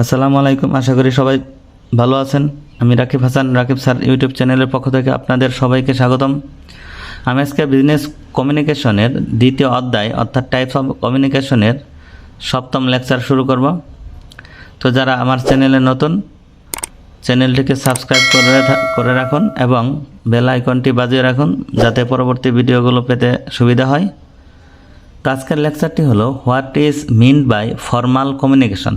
আসসালামু আলাইকুম। আশা করি সবাই ভালো আছেন। আমি রাকিব হাসান, রাকিব স্যার ইউটিউব চ্যানেলের পক্ষ থেকে আপনাদের সবাইকে স্বাগতম। আমি আজকে বিজনেস কমিউনিকেশনের দ্বিতীয় অধ্যায় অর্থাৎ টাইপস অফ কমিউনিকেশনের সপ্তম লেকচার শুরু করব। তো যারা আমার চ্যানেলে নতুন, চ্যানেলটিকে সাবস্ক্রাইব করে রাখুন এবং বেল আইকনটি বাজিয়ে রাখুন যাতে পরবর্তী ভিডিওগুলো পেতে সুবিধা হয়। তো আজকের লেকচারটি হলো what is meant by formal communication,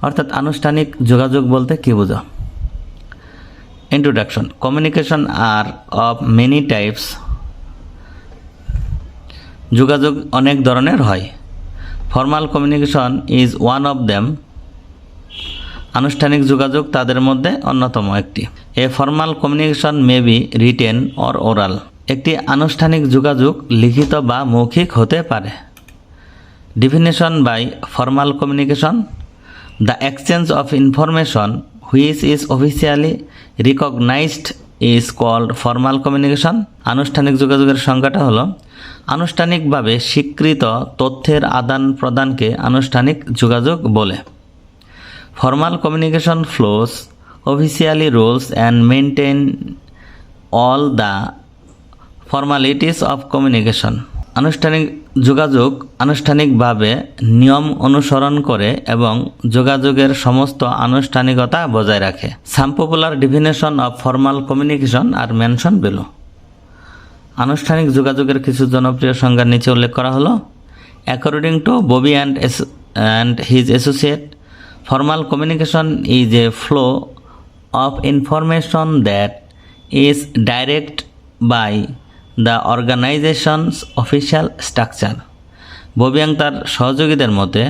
অর্থাৎ আনুষ্ঠানিক যোগাযোগ বলতে কী বোঝো। Introduction. Communication are of many types. যোগাযোগ অনেক ধরনের হয়। Formal communication is one of them. আনুষ্ঠানিক যোগাযোগ তাদের মধ্যে অন্যতম একটি। A formal communication may be written or oral. একটি আনুষ্ঠানিক যোগাযোগ লিখিত বা মৌখিক হতে পারে। Definition by formal communication: the exchange of information which is officially recognized is called formal communication. আনুষ্ঠানিক যোগাযোগের সংজ্ঞাটা হলো আনুষ্ঠানিকভাবে স্বীকৃত তথ্যের আদান প্রদানকে আনুষ্ঠানিক যোগাযোগ বলে। Formal communication flows officially rules and maintain all the formalities of communication. আনুষ্ঠানিক যোগাযোগ আনুষ্ঠানিকভাবে নিয়ম অনুসরণ করে এবং যোগাযোগের সমস্ত আনুষ্ঠানিকতা বজায় রাখে। Some popular definition of formal communication are mention below. আনুষ্ঠানিক যোগাযোগের কিছু জনপ্রিয় সংজ্ঞার নিচে উল্লেখ করা হলো: according to Bobby and his associate, formal communication is a flow of information that is direct by the organisation's official structure. ববিয়াং তার সহযোগীদের মতে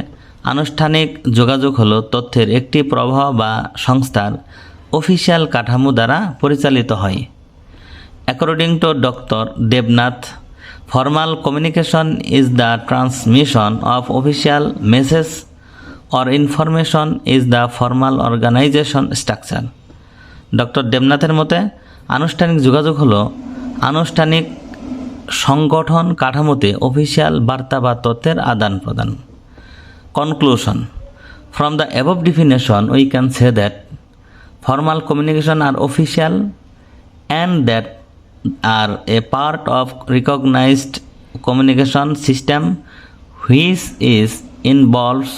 আনুষ্ঠানিক যোগাযোগ হলো তথ্যের একটি প্রবাহ বা সংস্থার অফিসিয়াল কাঠামো দ্বারা পরিচালিত হয়। According to doctor Debnath, formal communication is the transmission of official message or information is the formal organisation structure. Doctor দেবনাথের মতে আনুষ্ঠানিক যোগাযোগ হলো আনুষ্ঠানিক সংগঠন কাঠামোতে অফিসিয়াল বার্তা বা তথ্যের আদান প্রদান। Conclusion: from the above definition we can say that formal communication are official and that are a part of recognised communication system which is involves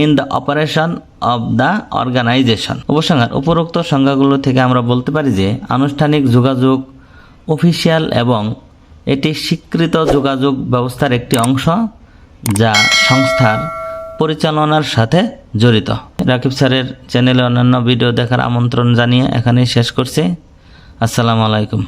in the operation of the organisation. উপসংহার: উপরোক্ত সংজ্ঞাগুলো থেকে আমরা বলতে পারি যে আনুষ্ঠানিক যোগাযোগ official এবং এটি স্বীকৃত যোগাযোগ ব্যবস্থার একটি অংশ যা সংস্থার পরিচালনার সাথে জড়িত। রাকিব স্যারের চ্যানেলে অন্যান্য ভিডিও দেখার আমন্ত্রণ জানিয়ে এখানেই শেষ করছি। আসসালামু আলাইকুম।